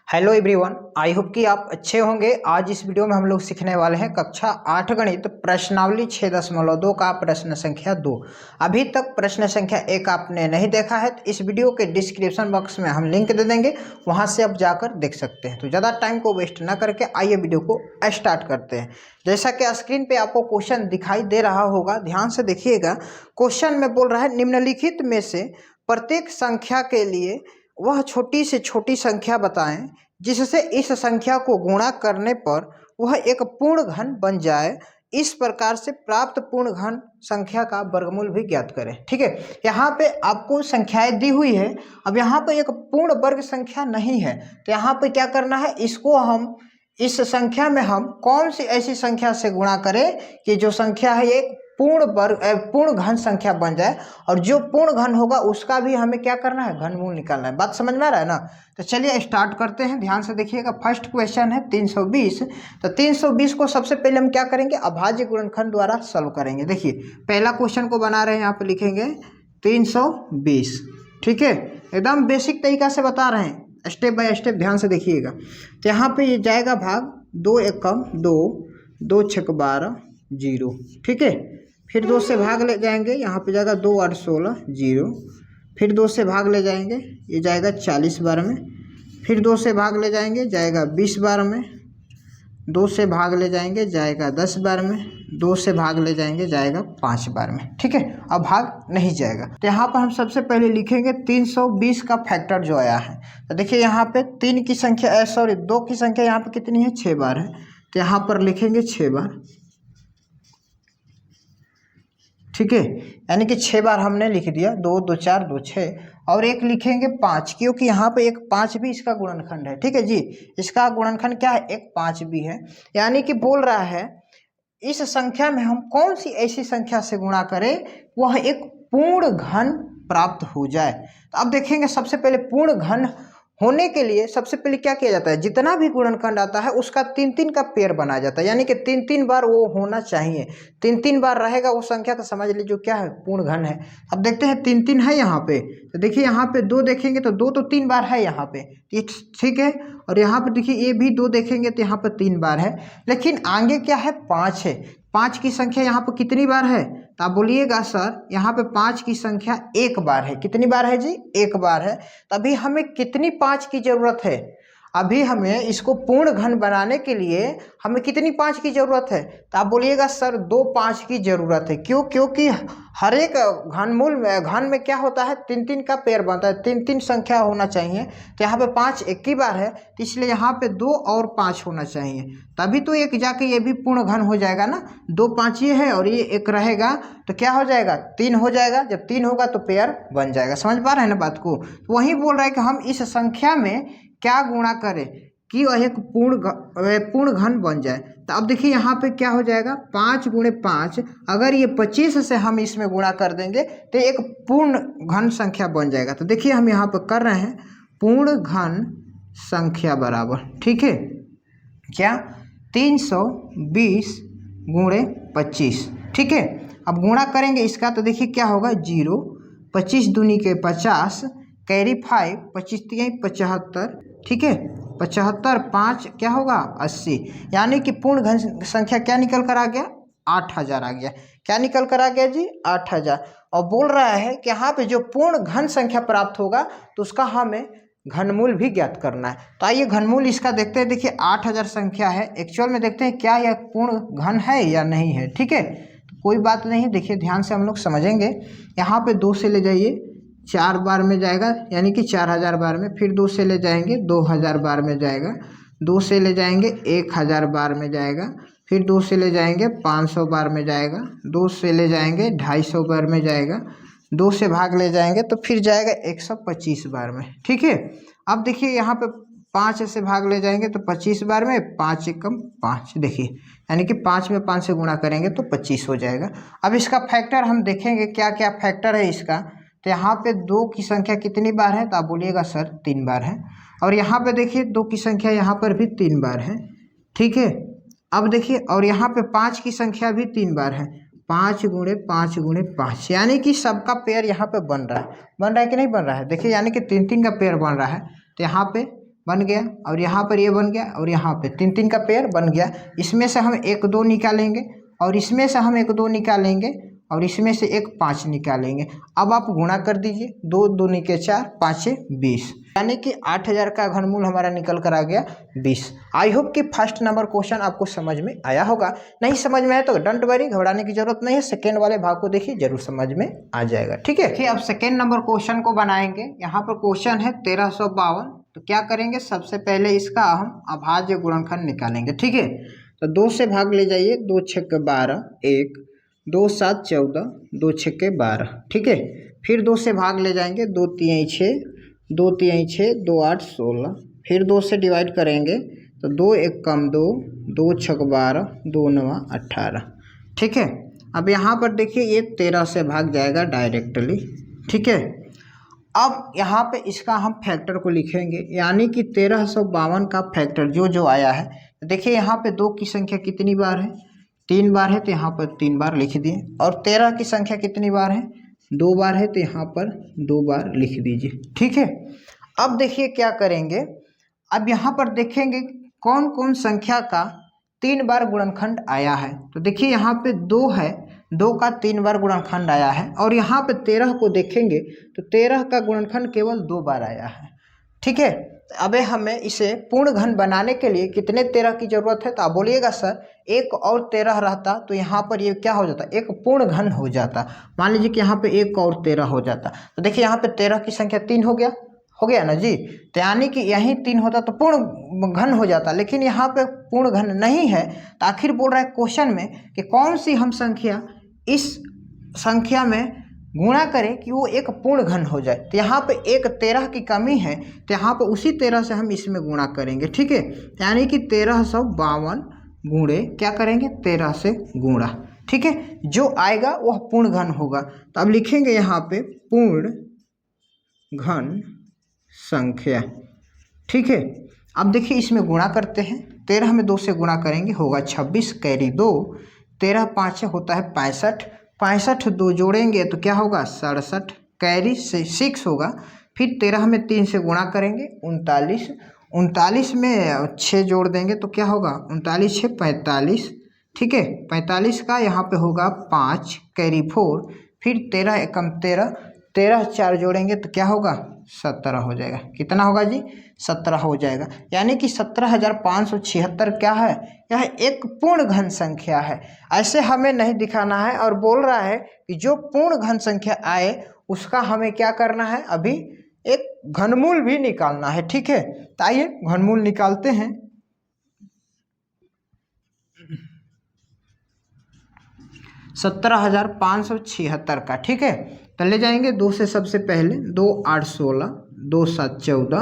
Hello everyone, I hope कि आप अच्छे होंगे। आज इस वीडियो में हम लोग सीखने वाले हैं कक्षा 8 गणित प्रश्नावली 6.2 का प्रश्न संख्या 2। अभी तक प्रश्न संख्या 1 आपने नहीं देखा है तो इस वीडियो के डिस्क्रिप्शन बॉक्स में हम लिंक दे देंगे, वहां से आप जाकर देख सकते हैं। तो ज़्यादा टाइम को वेस्ट ना करके आइए वीडियो को स्टार्ट करते हैं। जैसा कि स्क्रीन पे आपको क्वेश्चन दिखाई दे रहा होगा, ध्यान से देखिएगा। क्वेश्चन में बोल रहा है निम्नलिखित में से प्रत्येक संख्या के लिए वह छोटी से छोटी संख्या बताएं जिससे इस संख्या को गुणा करने पर वह एक पूर्ण घन बन जाए। इस प्रकार से प्राप्त पूर्ण घन संख्या का वर्गमूल भी ज्ञात करें। ठीक है, यहाँ पे आपको संख्याएं दी हुई है। अब यहाँ पे एक पूर्ण वर्ग संख्या नहीं है तो यहाँ पे क्या करना है, इसको हम इस संख्या में हम कौन सी ऐसी संख्या से गुणा करें कि जो संख्या है एक पूर्ण घन संख्या बन जाए, और जो पूर्ण घन होगा उसका भी हमें क्या करना है, घनमूल निकालना है। बात समझ में आ रहा है ना। तो चलिए स्टार्ट करते हैं। ध्यान से देखिएगा, फर्स्ट क्वेश्चन है 320। तो 320 को सबसे पहले हम क्या करेंगे, अभाज्य गुणनखंड द्वारा सॉल्व करेंगे। देखिए पहला क्वेश्चन को बना रहे हैं, यहाँ पे लिखेंगे 320। ठीक है, एकदम बेसिक तरीका से बता रहे हैं, स्टेप बाय स्टेप ध्यान से देखिएगा। तो यहाँ पे ये जाएगा भाग 2 एकम 2, 2 छक 12 0। ठीक है, फिर 2 से भाग ले जाएंगे, यहाँ पे जाएगा 2 8 16 0। फिर 2 से भाग ले जाएंगे, ये जाएगा 40 बार में। फिर 2 से भाग ले जाएंगे, जाएगा 20 बार में। 2 से भाग ले जाएंगे, जाएगा 10 बार में। 2 से भाग ले जाएंगे, जाएगा 5 बार में। ठीक है, अब भाग नहीं जाएगा। तो यहाँ पर हम सबसे पहले लिखेंगे 320 का फैक्टर जो आया है। तो देखिए यहाँ पे 3 की संख्या 2 की संख्या यहाँ पे कितनी है, 6 बार है। तो यहाँ पर लिखेंगे 6 बार। ठीक है, यानी कि 6 बार हमने लिख दिया, 2 2 4 2 6। और एक लिखेंगे 5, क्योंकि यहाँ पे एक 5 भी इसका गुणनखंड है। ठीक है जी, इसका गुणनखंड क्या है, एक 5 भी है। यानी कि बोल रहा है इस संख्या में हम कौन सी ऐसी संख्या से गुणा करें वह एक पूर्ण घन प्राप्त हो जाए। तो अब देखेंगे, सबसे पहले पूर्ण घन होने के लिए सबसे पहले क्या किया जाता है, जितना भी गुणनखंड आता है उसका 3-3 का पेयर बनाया जाता है। यानी कि 3-3 बार वो होना चाहिए। 3-3 बार रहेगा वो संख्या, तो समझ लीजिए क्या है, पूर्ण घन है। अब देखते हैं 3-3 है यहाँ पे। तो देखिए यहाँ पे 2 देखेंगे तो 2 तो 3 बार है यहाँ पे, ठीक है। और यहाँ पे देखिए ये भी 2 देखेंगे तो यहाँ पर 3 बार है। लेकिन आगे क्या है, 5 है। 5 की संख्या यहाँ पर कितनी बार है, तो आप बोलिएगा सर यहाँ पे 5 की संख्या 1 बार है। कितनी बार है जी, 1 बार है। तभी हमें कितनी 5 की जरूरत है, अभी हमें इसको पूर्ण घन बनाने के लिए हमें कितनी 5 की जरूरत है, तो आप बोलिएगा सर 2 5 की जरूरत है। क्यों, क्योंकि हर एक घनमूल में घन में क्या होता है, 3-3 का पेयर बनता है, 3-3 संख्या होना चाहिए। तो यहाँ पे 5 एक ही बार है, तो इसलिए यहाँ पे 2 और 5 होना चाहिए, तभी तो एक जाके ये भी पूर्ण घन हो जाएगा ना। 2 5 ये है और ये एक रहेगा तो क्या हो जाएगा, 3 हो जाएगा। जब 3 होगा तो पेयर बन जाएगा। समझ पा रहे हैं ना बात को। वही बोल रहा है कि हम इस संख्या में क्या गुणा करें कि वह एक पूर्ण घन बन जाए। तो अब देखिए यहाँ पे क्या हो जाएगा, 5 गुणे 5, अगर ये 25 से हम इसमें गुणा कर देंगे तो एक पूर्ण घन संख्या बन जाएगा। तो देखिए हम यहाँ पर कर रहे हैं पूर्ण घन संख्या बराबर, ठीक है क्या, 320 गुणे 25। ठीक है, अब गुणा करेंगे इसका तो देखिए क्या होगा, 0, 25 दूनी के 50, कैरी 5, 25 3 75। ठीक है, 75 5 क्या होगा, 80। यानी कि पूर्ण घन संख्या क्या निकल कर आ गया, 8000 आ गया। क्या निकल कर आ गया जी, 8000। और बोल रहा है कि यहाँ पे जो पूर्ण घन संख्या प्राप्त होगा तो उसका हमें घनमूल भी ज्ञात करना है। तो आइए घनमूल इसका देखते हैं। देखिए 8000 संख्या है, एक्चुअल में देखते हैं क्या यह पूर्ण घन है या नहीं है। ठीक है, तो कोई बात नहीं, देखिए ध्यान से हम लोग समझेंगे। यहाँ पे 2 से ले जाइए, 4 बार में जाएगा, यानी कि 4000 बार में। फिर 2 से ले जाएंगे 2000 बार में जाएगा। 2 से ले जाएंगे 1000 बार में जाएगा। फिर 2 से ले जाएंगे 500 बार में जाएगा। 2 से ले जाएंगे 250 बार में जाएगा। 2 से भाग ले जाएंगे तो फिर जाएगा 125 बार में। ठीक है, अब देखिए यहाँ पे 5 से भाग ले जाएंगे तो 25 बार में, 5 एकम 5। देखिए यानी कि 5 में 5 से गुणा करेंगे तो 25 हो जाएगा। अब इसका फैक्टर हम देखेंगे क्या क्या फैक्टर है इसका। तो यहाँ पे 2 की संख्या कितनी बार है, तो आप बोलिएगा सर 3 बार है। और यहाँ पे देखिए 2 की संख्या यहाँ पर भी 3 बार है। ठीक है, अब देखिए और यहाँ पे 5 की संख्या भी 3 बार है। 5 गुणे 5 गुणे 5, यानी कि सबका पेयर यहाँ पे बन रहा है कि नहीं बन रहा है। देखिए यानी कि 3-3 का पेयर बन रहा है। तो यहाँ पे बन गया, और यहाँ पर ये बन गया, और यहाँ पे 3 3 का पेयर बन गया। इसमें से हम 1 2 निकालेंगे, और इसमें से हम 1 2 निकालेंगे, और इसमें से 1 5 निकालेंगे। अब आप गुणा कर दीजिए, 2 दूनी के 4, 5 20, यानी कि 8000 का घनमूल हमारा निकल कर आ गया 20। आई होप कि फर्स्ट नंबर क्वेश्चन आपको समझ में आया होगा। नहीं समझ में आया तो डोंट वरी, घबराने की जरूरत नहीं है। सेकेंड वाले भाग को देखिए, जरूर समझ में आ जाएगा। ठीक है, अब सेकेंड नंबर क्वेश्चन को बनाएंगे। यहाँ पर क्वेश्चन है 1352। तो क्या करेंगे, सबसे पहले इसका हम अभाज्य गुणनखंड निकालेंगे। ठीक है, तो 2 से भाग ले जाइए, 2 6 12, 1 2 7 14, 2 6 12। ठीक है, फिर 2 से भाग ले जाएंगे, 2 3 6, 2 3 6, 2 8 16। फिर 2 से डिवाइड करेंगे तो 2 1 कम 2, 2 6 12, 2 9 18। ठीक है, अब यहाँ पर देखिए ये 13 से भाग जाएगा डायरेक्टली। ठीक है, अब यहाँ पे इसका हम फैक्टर को लिखेंगे, यानी कि 1352 का फैक्टर जो आया है। देखिए यहाँ पे 2 की संख्या कितनी बार है, 3 बार है, तो यहाँ पर 3 बार लिख दिए। और 13 की संख्या कितनी बार है, 2 बार है, तो यहाँ पर 2 बार लिख दीजिए। ठीक है, अब देखिए क्या करेंगे, अब यहाँ पर देखेंगे कौन कौन संख्या का 3 बार गुणनखंड आया है। तो देखिए यहाँ पे 2 है, 2 का 3 बार गुणनखंड आया है। और यहाँ पे 13 को देखेंगे तो 13 का गुणनखंड केवल 2 बार आया है। ठीक है, अब हमें इसे पूर्ण घन बनाने के लिए कितने 13 की जरूरत है, तो आप बोलिएगा सर 1 और 13 रहता तो यहाँ पर ये क्या हो जाता, एक पूर्ण घन हो जाता। मान लीजिए कि यहाँ पे 1 और 13 हो जाता, तो देखिए यहाँ पे 13 की संख्या 3 हो गया ना जी। तो यानी कि यहीं 3 होता तो पूर्ण घन हो जाता, लेकिन यहाँ पे पूर्ण घन नहीं है। तो आखिर बोल रहा है क्वेश्चन में कि कौन सी हम संख्या इस संख्या में गुणा करें कि वो एक पूर्ण घन हो जाए। तो यहाँ पे एक 13 की कमी है, तो यहाँ पे उसी 13 से हम इसमें गुणा करेंगे। ठीक है, यानी कि 1352 गुणे क्या करेंगे, 13 से गुणा। ठीक है, जो आएगा वह पूर्ण घन होगा। तो अब लिखेंगे यहाँ पे पूर्ण घन संख्या। ठीक है, अब देखिए इसमें गुणा करते हैं, 13 में 2 से गुणा करेंगे, होगा 26 कैरी 2, 13 5 होता है 65, 65 2 जोड़ेंगे तो क्या होगा 67, कैरी से 6 होगा। फिर 13 में 3 से गुणा करेंगे 39, 39 में 6 जोड़ देंगे तो क्या होगा 39 6 45। ठीक है, 45 का यहाँ पे होगा 5 कैरी 4, फिर 13 एकम 13, 13 4 जोड़ेंगे तो क्या होगा 17 हो जाएगा। कितना होगा जी, 17 हो जाएगा। यानी कि 17,576 क्या है, यह एक पूर्ण घन संख्या है। ऐसे हमें नहीं दिखाना है, और बोल रहा है कि जो पूर्ण घन संख्या आए उसका हमें क्या करना है, अभी एक घनमूल भी निकालना है। ठीक है, तो आइए घनमूल निकालते हैं। $17,576 का। ठीक है, तो ले जाएंगे 2 से, सबसे पहले 2 8 16, 2 7 14,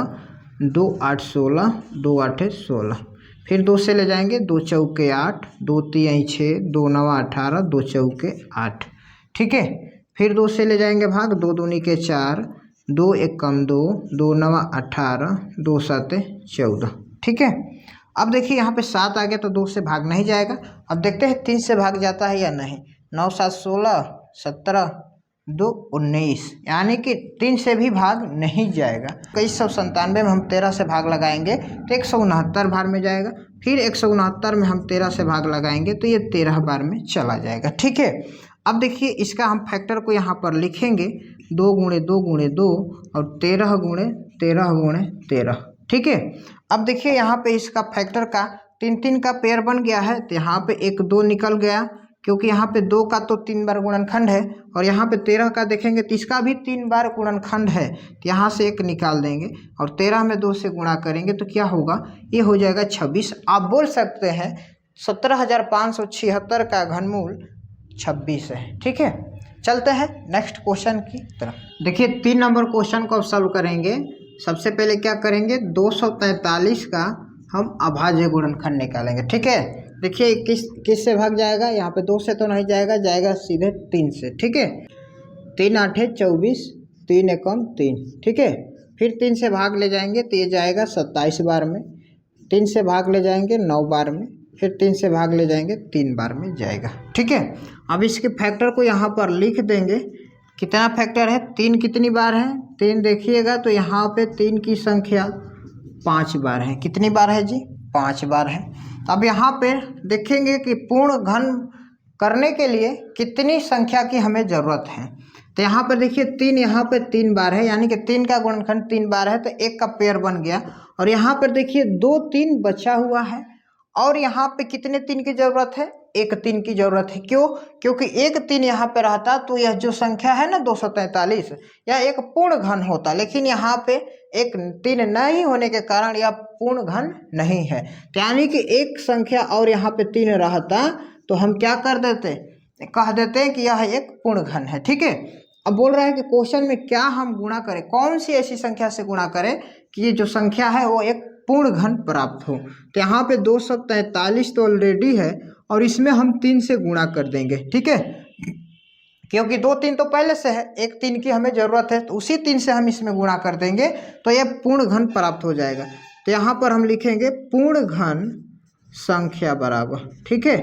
2 8 16, 2 8 16। फिर 2 से ले जाएंगे 2 चौके 8, 2 3 6, 2 9 18, 2 चौके 8। ठीक है, फिर 2 से ले जाएंगे भाग, 2 दूनी के 4, 2 1 कम 2, 2 9 18, 2 7 14। ठीक है, अब देखिए यहाँ पे 7 आ गया तो 2 से भाग नहीं जाएगा। अब देखते हैं 3 से भाग जाता है या नहीं। 9 7 16, 17 2 19, यानी कि 3 से भी भाग नहीं जाएगा। 2197 में हम 13 से भाग लगाएंगे तो 169 बार में जाएगा। फिर 169 में हम 13 से भाग लगाएंगे तो ये 13 बार में चला जाएगा। ठीक है, अब देखिए इसका हम फैक्टर को यहाँ पर लिखेंगे, 2 गुणे 2 गुणे 2 और 13 गुणे 13 गुणे 13। ठीक है, अब देखिए यहाँ पे इसका फैक्टर का 3 3 का पेयर बन गया है, तो यहाँ पे 1 2 निकल गया, क्योंकि यहाँ पे 2 का तो 3 बार गुणनखंड है, और यहाँ पे 13 का देखेंगे तो इसका भी 3 बार गुणनखंड है, तो यहाँ से 1 निकाल देंगे और 13 में 2 से गुणा करेंगे तो क्या होगा, ये हो जाएगा 26। आप बोल सकते हैं 17,576 का घनमूल 26 है। ठीक है, चलते हैं नेक्स्ट क्वेश्चन की तरफ। देखिए 3 नंबर क्वेश्चन को अब सॉल्व करेंगे। सबसे पहले क्या करेंगे, 243 का हम अभाज्य गुणनखंड निकालेंगे। ठीक है, देखिए किस से भाग जाएगा, यहाँ पे 2 से तो नहीं जाएगा, जाएगा सीधे 3 से। ठीक है, 3 8 24, 3 एकम 3। ठीक है, फिर 3 से भाग ले जाएंगे तो ये जाएगा 27 बार में, 3 से भाग ले जाएंगे 9 बार में, फिर 3 से भाग ले जाएंगे 3 बार में जाएगा। ठीक है, अब इसके फैक्टर को यहाँ पर लिख देंगे। कितना फैक्टर है, 3 कितनी बार है, 3 देखिएगा तो यहाँ पे 3 की संख्या 5 बार है। कितनी बार है जी? 5 बार है। अब यहाँ पे देखेंगे कि पूर्ण घन करने के लिए कितनी संख्या की हमें ज़रूरत है। तो यहाँ पर देखिए 3, यहाँ पे 3 बार है, यानी कि 3 का गुणनखंड 3 बार है, तो 1 का पेयर बन गया। और यहाँ पर देखिए 2 3 बचा हुआ है, और यहाँ पे कितने 3 की ज़रूरत है? 1 3 की ज़रूरत है। क्यों? क्योंकि 1 3 यहाँ पे रहता तो यह जो संख्या है ना 243, यह एक पूर्ण घन होता, लेकिन यहाँ पे 1 3 नहीं होने के कारण यह पूर्ण घन नहीं है। यानी कि एक संख्या और यहाँ पे 3 रहता तो हम क्या कर देते? कह देते हैं कि यह एक पूर्ण घन है। ठीक है। अब बोल रहा है कि क्वेश्चन में क्या हम गुणा करें, कौन सी ऐसी संख्या से गुणा करें कि ये जो संख्या है वो एक पूर्ण घन प्राप्त हो। तो यहाँ पे 243 तो ऑलरेडी है, और इसमें हम 3 से गुणा कर देंगे। ठीक है, क्योंकि 2 3 तो पहले से है, 1 3 की हमें ज़रूरत है, तो उसी 3 से हम इसमें गुणा कर देंगे तो यह पूर्ण घन प्राप्त हो जाएगा। तो यहाँ पर हम लिखेंगे पूर्ण घन संख्या बराबर, ठीक है,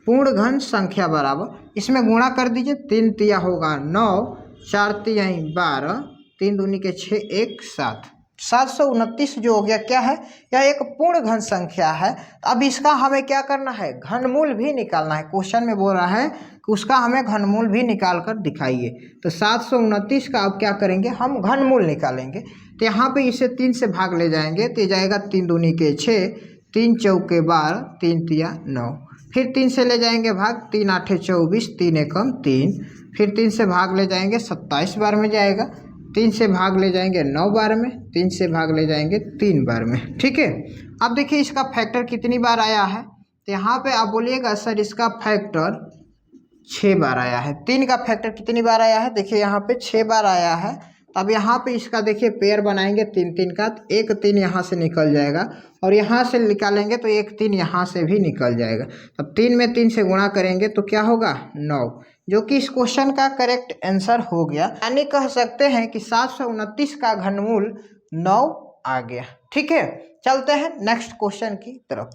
पूर्ण घन संख्या बराबर, इसमें गुणा कर दीजिए। 3 तिया होगा 9, 4 तिया 12, 3 दूनी के 6, 1 7, 729 जो हो गया क्या है? यह एक पूर्ण घन संख्या है। अब इसका हमें क्या करना है? घनमूल भी निकालना है। क्वेश्चन में बोल रहा है कि उसका हमें घनमूल भी निकाल कर दिखाइए। तो 729 का अब क्या करेंगे? हम घनमूल निकालेंगे। तो यहाँ पे इसे 3 से भाग ले जाएंगे, तो जाएगा 3 दूनी के 6, 3 चौके 12, 3 तिया 9, फिर 3 से ले जाएंगे भाग, 3 आठे 24, 3 एकम 3, फिर 3 से भाग ले जाएंगे 27 बार में जाएगा, 3 से भाग ले जाएंगे 9 बार में, 3 से भाग ले जाएंगे 3 बार में। ठीक है। अब देखिए इसका फैक्टर कितनी बार आया है? तो यहाँ पे आप बोलिएगा सर इसका फैक्टर 6 बार आया है। 3 का फैक्टर कितनी बार आया है? देखिए यहाँ पे 6 बार आया है। अब यहाँ पे इसका देखिए पेयर बनाएंगे 3 3 का, तो 1 3 यहाँ से निकल जाएगा, और यहाँ से निकालेंगे तो 1 3 यहाँ से भी निकल जाएगा। अब 3 में 3 से गुणा करेंगे तो क्या होगा? 9, जो कि इस क्वेश्चन का करेक्ट आंसर हो गया। यानी कह सकते हैं कि 729 का घनमूल 9 आ गया। ठीक है, चलते हैं नेक्स्ट क्वेश्चन की तरफ।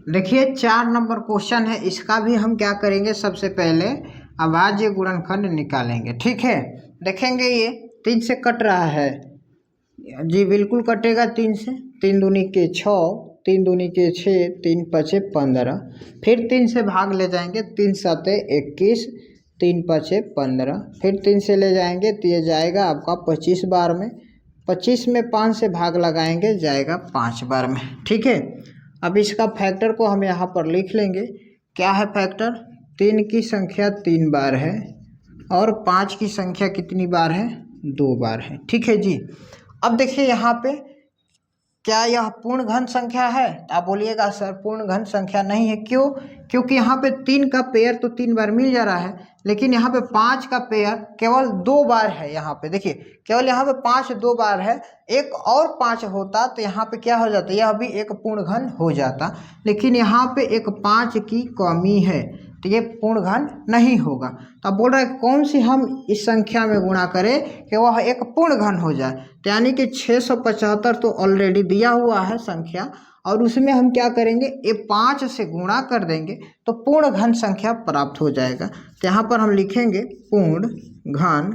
देखिए 4 नंबर क्वेश्चन है, इसका भी हम क्या करेंगे? सबसे पहले अभाज्य गुणनखंड निकालेंगे। ठीक है, देखेंगे ये 3 से कट रहा है जी, बिल्कुल कटेगा 3 से। 3 दूनी के 6, 3 दूनी के 6, 3 पचे 15, फिर 3 से भाग ले जाएंगे, 3 सते 21, 3 पचे 15, फिर 3 से ले जाएंगे तो ये जाएगा आपका 25 बार में, 25 में 5 से भाग लगाएंगे, जाएगा 5 बार में। ठीक है। अब इसका फैक्टर को हम यहाँ पर लिख लेंगे। क्या है फैक्टर? 3 की संख्या 3 बार है, और 5 की संख्या कितनी बार है? 2 बार है। ठीक है जी। अब देखिए यहाँ पे क्या यह पूर्ण घन संख्या है? आप बोलिएगा सर पूर्ण घन संख्या नहीं है। क्यों? क्योंकि यहाँ पे 3 का पेयर तो 3 बार मिल जा रहा है, लेकिन यहाँ पे 5 का पेयर केवल 2 बार है। यहाँ पे देखिए केवल यहाँ पे 5 2 बार है, एक और 5 होता तो यहाँ पे क्या हो जाता? यह भी एक पूर्ण घन हो जाता, लेकिन यहाँ पे एक 5 की कमी है, तो ये पूर्ण घन नहीं होगा। तो अब बोल रहा है कौन सी हम इस संख्या में गुणा करें कि वह एक पूर्ण घन हो जाए। तो यानी कि 675 तो ऑलरेडी दिया हुआ है संख्या, और उसमें हम क्या करेंगे? ये 5 से गुणा कर देंगे तो पूर्ण घन संख्या प्राप्त हो जाएगा। तो यहाँ पर हम लिखेंगे पूर्ण घन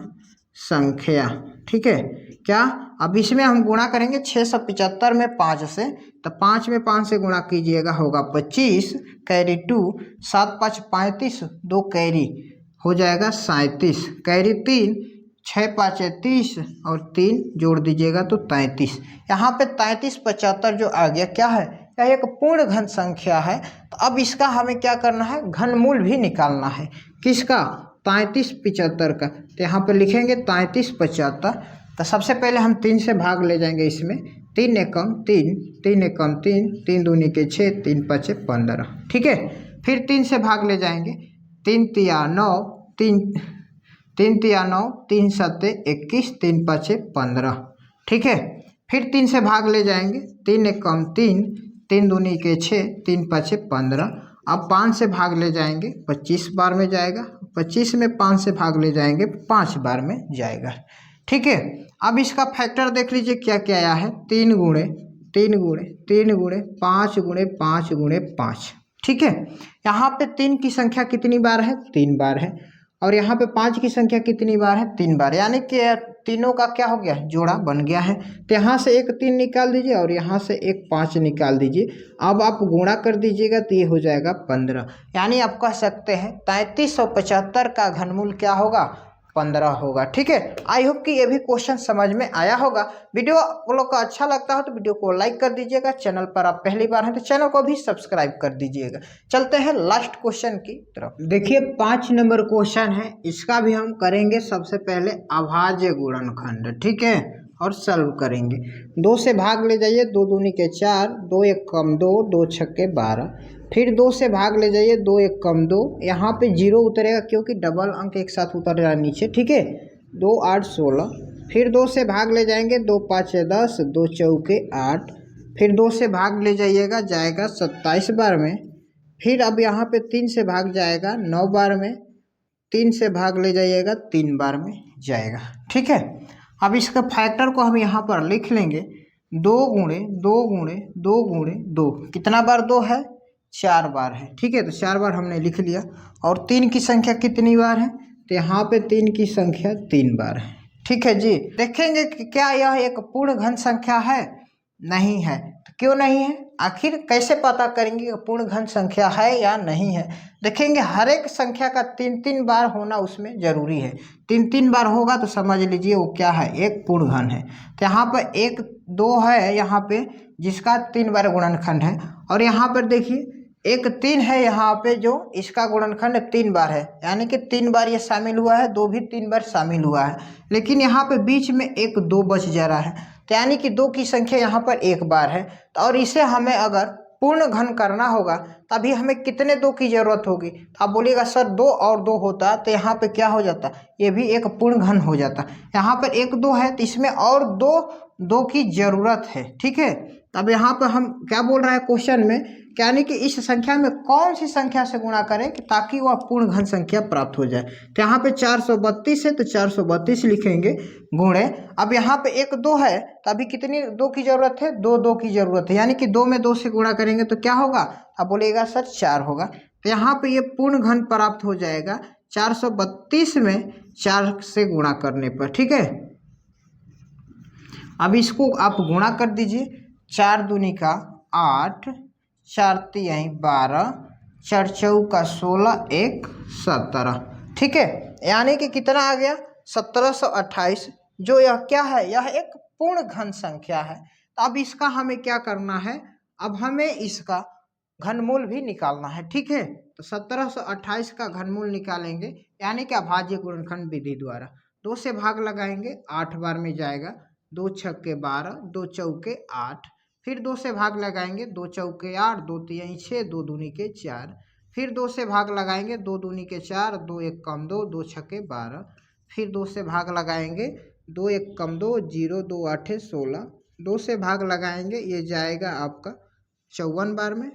संख्या। ठीक है क्या? अब इसमें हम गुणा करेंगे 675 में 5 से, तो 5 में 5 से गुणा कीजिएगा, होगा 25, कैरी 2, 7 5 35, 2 कैरी हो जाएगा 37, कैरी 3, 6 5 30, और 3 जोड़ दीजिएगा तो 33। यहाँ पे 33 75 जो आ गया क्या है? यह एक पूर्ण घन संख्या है। तो अब इसका हमें क्या करना है? घनमूल भी निकालना है। किसका? 33 75 का। तो यहाँ पे लिखेंगे 33 75। तो सबसे पहले हम 3 से भाग ले जाएंगे इसमें, 3 एकम 3, 3 एकम 3, 3 दूनी के 6, 3 पचे 15। ठीक है, फिर 3 से भाग ले जाएंगे, 3 तिया 9, 3 तिया 9, 3 सते 21, 3 पचे 15। ठीक है, फिर 3 से भाग ले जाएंगे, 3 एकम 3, 3 दूनी के 6, 3 पचे 15। अब 5 से भाग ले जाएंगे, 25 बार में जाएगा, 25 में 5 से भाग ले जाएंगे, 5 बार में जाएगा। ठीक है। अब इसका फैक्टर देख लीजिए क्या क्या आया है? 3 गुणे 3 गुणे 3 गुणे 5 गुणे 5 गुणे 5। ठीक है, यहाँ पे 3 की संख्या कितनी बार है? 3 बार है, और यहाँ पे 5 की संख्या कितनी बार है? 3 बार, यानी कि तीनों का क्या हो गया? जोड़ा बन गया है। तो यहाँ से एक 3 निकाल दीजिए और यहाँ से एक 5 निकाल दीजिए। अब आप गुणा कर दीजिएगा तो ये हो जाएगा 15, यानी आप कह सकते हैं 3375 का घनमूल क्या होगा? 15 होगा। ठीक है, आई होप कि ये भी क्वेश्चन समझ में आया होगा। वीडियो आप लोग का अच्छा लगता हो तो वीडियो को लाइक कर दीजिएगा। चैनल पर आप पहली बार हैं तो चैनल को भी सब्सक्राइब कर दीजिएगा। चलते हैं लास्ट क्वेश्चन की तरफ। देखिए 5 नंबर क्वेश्चन है, इसका भी हम करेंगे सबसे पहले अभाज्य गुणनखंड। ठीक है, और सॉल्व करेंगे। 2 से भाग ले जाइए, 2 दूनी के 4, 2 एक कम 2, 2 छक्के 12। फिर 2 से भाग ले जाइए, 2 एक कम 2, यहाँ पे 0 उतरेगा क्योंकि डबल अंक एक साथ उतर रहा है नीचे। ठीक है, 2 8 16। फिर 2 से भाग ले जाएंगे, 2 5 10, 2 चौके 8। फिर 2 से भाग ले जाइएगा, जाएगा 27 बार में। फिर अब यहाँ पे 3 से भाग जाएगा 9 बार में। 3 से भाग ले जाइएगा 3 बार में जाएगा। ठीक है, अब इसका फैक्टर को हम यहाँ पर लिख लेंगे। 2 गुणे 2 गुणे 2 गुणे 2, कितना बार 2 है? 4 बार है। ठीक है, तो 4 बार हमने लिख लिया। और 3 की संख्या कितनी बार है? तो यहाँ पे 3 की संख्या 3 बार है। ठीक है जी, देखेंगे कि क्या यह एक पूर्ण घन संख्या है? नहीं है। तो क्यों नहीं है? आखिर कैसे पता करेंगे कि पूर्ण घन संख्या है या नहीं है? देखेंगे हर एक संख्या का 3 बार होना उसमें जरूरी है। 3 बार होगा तो समझ लीजिए वो क्या है? एक पूर्ण घन है। तो यहाँ पर 1 2 है यहाँ पे, जिसका 3 बार गुणनखंड है। और यहाँ पर देखिए 1 3 है यहाँ पे, जो इसका गुणनखंड 3 बार है, यानी कि 3 बार ये शामिल हुआ है, 2 भी 3 बार शामिल हुआ है। लेकिन यहाँ पे बीच में 1 2 बच जा रहा है, तो यानी कि 2 की संख्या यहाँ पर 1 बार है। तो और इसे हमें अगर पूर्ण घन करना होगा तभी हमें कितने 2 की जरूरत होगी? तो आप बोलिएगा सर 2 और 2 होता तो यहाँ पे क्या हो जाता? ये भी एक पूर्ण घन हो जाता। यहाँ पर 1 2 है तो इसमें और 2 की जरूरत है। ठीक है, अब यहाँ पर हम क्या बोल रहा है क्वेश्चन में, यानी कि इस संख्या में कौन सी संख्या से गुणा करें कि ताकि वह पूर्ण घन संख्या प्राप्त हो जाए। तो यहाँ पे 432 है तो 432 लिखेंगे गुणे। अब यहाँ पे 1 2 है तो अभी कितनी 2 की जरूरत है? 2 की जरूरत है, यानी कि 2 में 2 से गुणा करेंगे तो क्या होगा? अब बोलिएगा सर 4 होगा। तो यहाँ पे ये पूर्ण घन प्राप्त हो जाएगा 432 में 4 से गुणा करने पर। ठीक है, अब इसको आप गुणा कर दीजिए। 4 दूनी का 8, 4 तिहाई 12, 4 चौका 16, 1 17। ठीक है, यानी कि कितना आ गया? 1728। जो यह क्या है? यह एक पूर्ण घन संख्या है। तो अब इसका हमें क्या करना है? अब हमें इसका घनमूल भी निकालना है। ठीक है, तो 1728 का घनमूल निकालेंगे, यानी कि अभाज्य गुणनखंड विधि द्वारा। 2 से भाग लगाएंगे, 8 बार में जाएगा। 2 छक्के 12, 2 चौके 8। फिर 2 से भाग लगाएंगे, 2 चौके 8, 2 तिहाई 6, 2 दूनी के 4। फिर 2 से भाग लगाएंगे, 2 दूनी के 4, 2 एक कम 2, 2 छक्के 12। फिर 2 से भाग लगाएंगे, 2 एक कम 2, 0 2 8 16। 2 से भाग लगाएंगे, ये जाएगा आपका 54 बार में।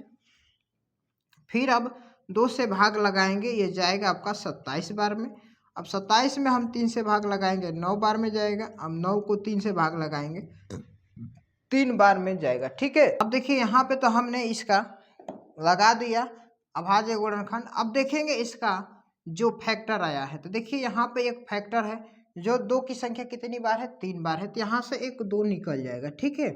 फिर अब 2 से भाग लगाएंगे, ये जाएगा आपका 27 बार में। अब 27 में हम 3 से भाग लगाएंगे, 9 बार में जाएगा। अब 9 को 3 से भाग लगाएंगे, 3 बार में जाएगा। ठीक है, अब देखिए यहाँ पे तो हमने इसका लगा दिया अभाज्य गुणनखंड। अब देखेंगे इसका जो फैक्टर आया है, तो देखिए यहाँ पे एक फैक्टर है जो 2 की संख्या कितनी बार है? 3 बार है, तो यहाँ से एक 2 निकल जाएगा। ठीक है,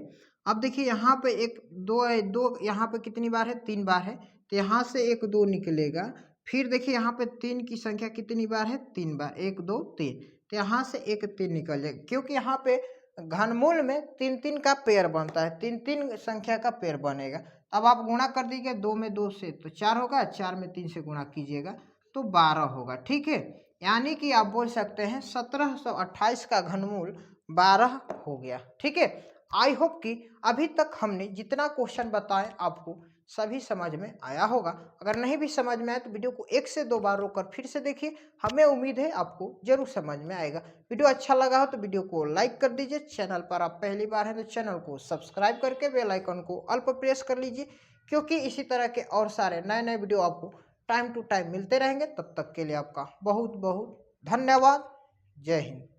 अब देखिए यहाँ पे एक 2 है, 2 यहाँ पे कितनी बार है? 3 बार है, तो यहाँ से एक 2 निकलेगा। फिर देखिए यहाँ पे 3 की संख्या कितनी बार है? 3 बार, 1 2 3, तो यहाँ से एक 3 निकल जाएगा, क्योंकि यहाँ पे घनमूल में 3 का पेयर बनता है, 3 संख्या का पेयर बनेगा। अब आप गुणा कर दीजिए, 2 में 2 से तो 4 होगा, 4 में 3 से गुणा कीजिएगा तो 12 होगा। ठीक है, यानी कि आप बोल सकते हैं 1728 का घनमूल 12 हो गया। ठीक है, आई होप कि अभी तक हमने जितना क्वेश्चन बताए आपको सभी समझ में आया होगा। अगर नहीं भी समझ में आए तो वीडियो को 1 से 2 बार रोककर फिर से देखिए, हमें उम्मीद है आपको जरूर समझ में आएगा। वीडियो अच्छा लगा हो तो वीडियो को लाइक कर दीजिए। चैनल पर आप पहली बार हैं तो चैनल को सब्सक्राइब करके बेल आइकन को ऑल पर प्रेस कर लीजिए, क्योंकि इसी तरह के और सारे नए नए वीडियो आपको टाइम टू टाइम मिलते रहेंगे। तब तक के लिए आपका बहुत बहुत धन्यवाद। जय हिंद।